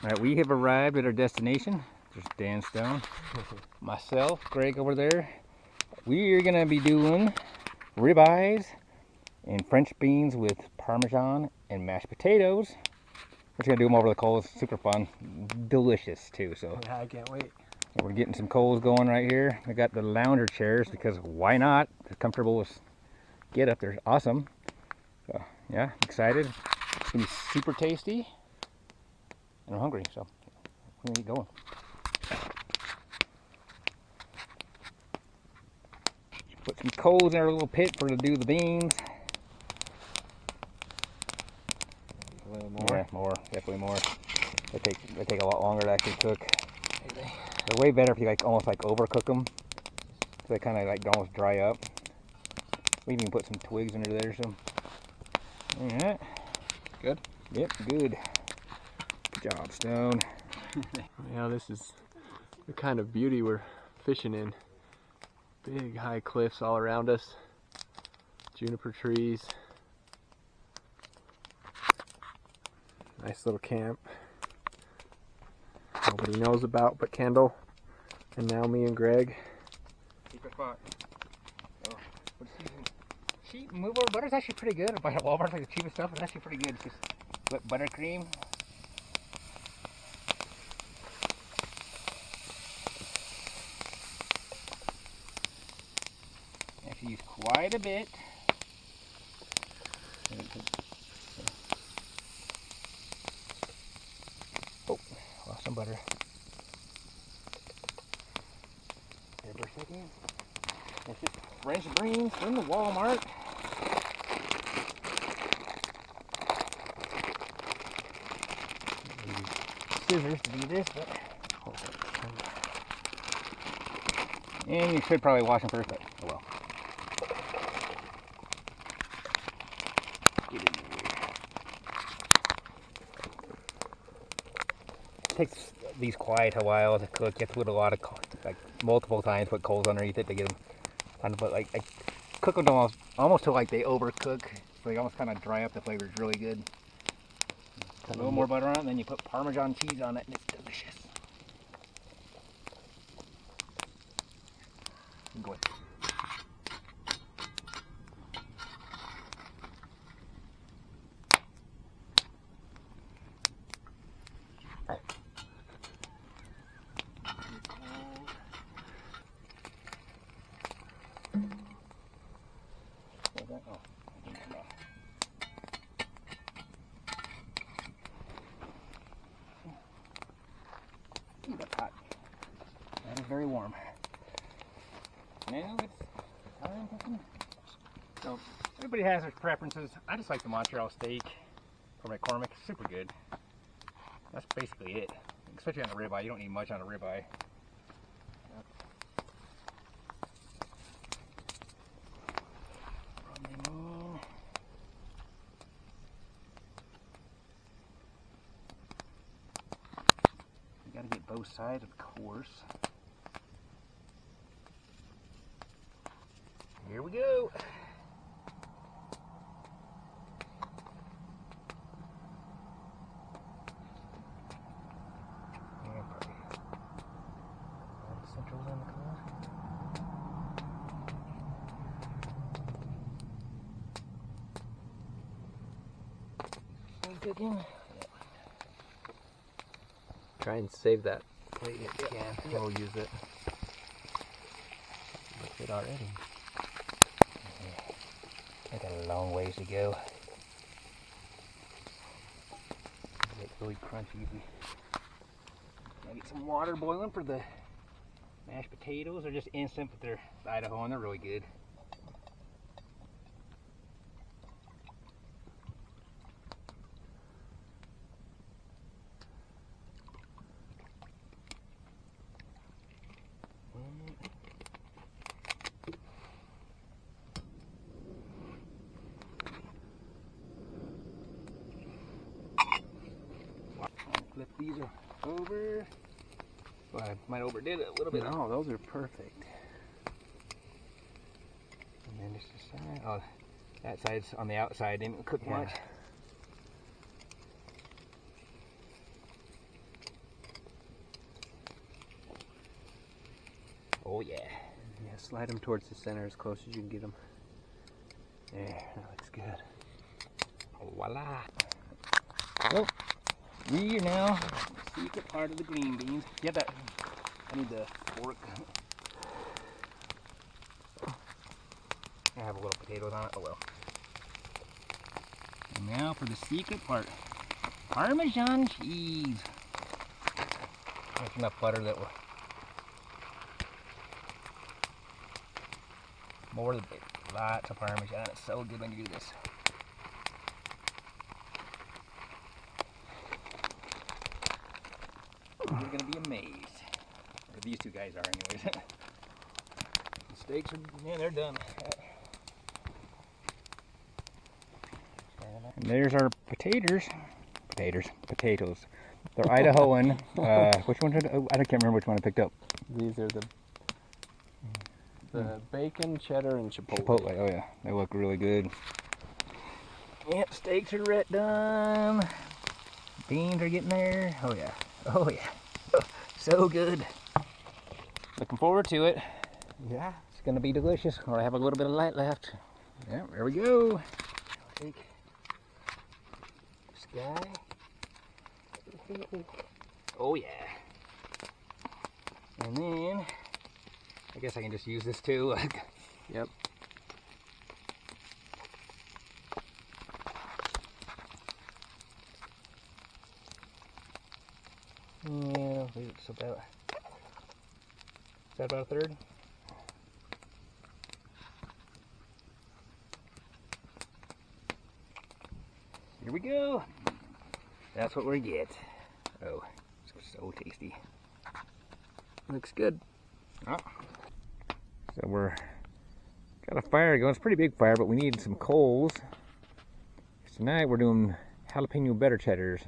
Alright, we have arrived at our destination. There's Dan Stone, myself, Greg over there. We are going to be doing ribeyes and French beans with parmesan and mashed potatoes. We're just going to do them over the coals. Super fun. Delicious too. So yeah, I can't wait. we're getting some coals going right here. I got the lounger chairs because why not? They're comfortable as get up. They're awesome. So yeah, excited. It's going to be super tasty. And I'm hungry, so we're going to get going. Put some coals in our little pit for to do the beans. A little more? Yeah, more. Definitely more. They take a lot longer to actually cook. They're way better if you almost overcook them. So they kind of almost dry up. We can even put some twigs under there. So. Alright. Good? Yep, good. Good job, Stone. Yeah, this is the kind of beauty we're fishing in. Big high cliffs all around us. Juniper trees. Nice little camp. Nobody knows about but Kendall. And now me and Greg. Secret spot. Oh, cheap mover butter's actually pretty good. I buy at Walmart, like the cheapest stuff. It's actually pretty good. It's just whipped buttercream. Actually use quite a bit. Oh, lost some butter. There for a second. That's just French beans from the Walmart. Scissors to do this, but and you should probably wash them first, but oh well. Get in there. It takes these quite a while to cook. You have to put a lot of multiple times, put coals underneath it to get them. Kind of put I cook them almost till they overcook, so they almost kind of dry up. The flavor is really good. Put a little more butter on it, and then you put Parmesan cheese on it, and it's delicious. Go ahead. Ooh, that's hot. That is very warm. Now it's time cooking. So everybody has their preferences. I just like the Montreal steak from McCormick. Super good. That's basically it. Especially on a ribeye. You don't need much on a ribeye. You gotta get both sides, of course. Here we go. Central's in the color. Cooking. Try and save that plate if you can. We'll use it. Look at it already. I got a long ways to go. Get really crunchy. I get some water boiling for the mashed potatoes. They're just instant, but they're Idaho and they're really good. Flip these over. Well, I might overdid it a little bit. No, those are perfect. And then just the side. Oh, that side's on the outside. Didn't cook much. Oh yeah. Yeah, slide them towards the center as close as you can get them. There, that looks good. Voila. So, we are now the secret part of the green beans. Yeah, that. I need the fork. I have a little potatoes on it. Oh well. And now for the secret part. Parmesan cheese. That's enough butter that we're more than lots of Parmesan. It's so good when you do this. You're gonna be amazed. Or these two guys are anyways. The steaks are, yeah, they're done. And there's our potatoes. Potatoes. They're Idahoan. Which one did I can't remember which one I picked up. These are the bacon, cheddar, and chipotle. Chipotle, oh yeah. They look really good. Yep, steaks are done. Beans are getting there. Oh yeah. Oh yeah. So good. Looking forward to it. Yeah. It's gonna be delicious. Or I have a little bit of light left. Yeah, there we go. Take this guy. Oh yeah. And then I guess I can just use this too. Yep. Yeah, it's about. Is that about a third? Here we go. That's what we get. Oh, it's so tasty. Looks good. Oh. So got a fire going. It's a pretty big fire, but we need some coals. Tonight we're doing jalapeno better cheddars.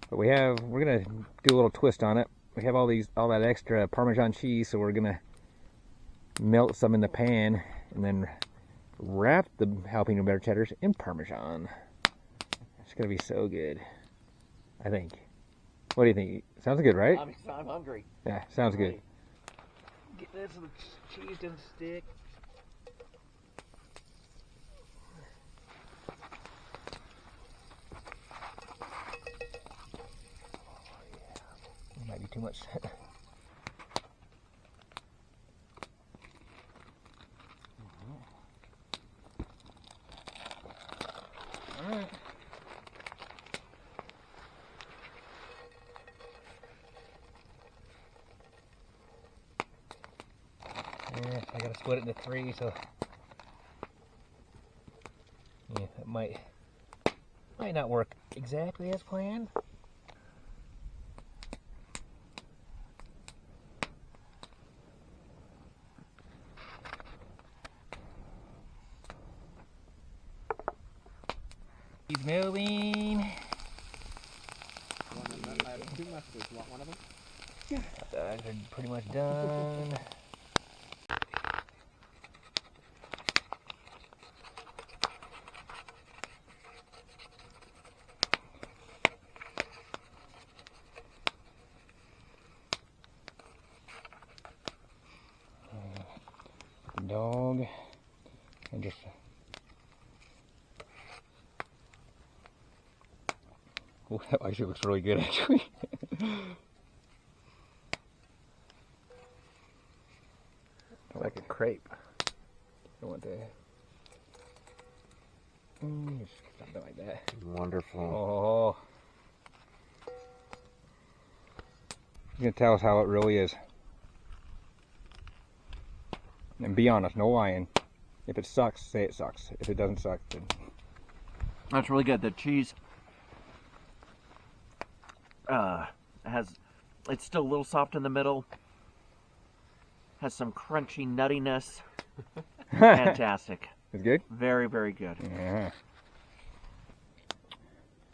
But we're gonna do a little twist on it. We have all that extra Parmesan cheese, so we're gonna melt some in the pan and then wrap the jalapeno better cheddars in Parmesan. It's gonna be so good, I think. What do you think? Sounds good, right? I'm hungry. Yeah, sounds good. Get this so the cheese doesn't stick. Might be too much. All right. Yeah, I gotta split it into three, so yeah, it might not work exactly as planned. He's moving. Two mustards. Want one of them? Yeah. They're pretty much done. Dog and just oh, that actually looks really good actually. Like a crepe. I want to just something like that. Wonderful. Oh, you can tell us how it really is. And be honest, no lying. If it sucks, say it sucks. If it doesn't suck, then That's really good. The cheese it's still a little soft in the middle. Has some crunchy nuttiness. Fantastic. it's good. Very, very good. Yeah.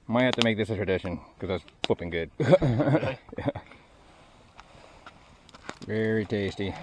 Might have to make this a tradition because that's flipping good. Really? Yeah. Very tasty.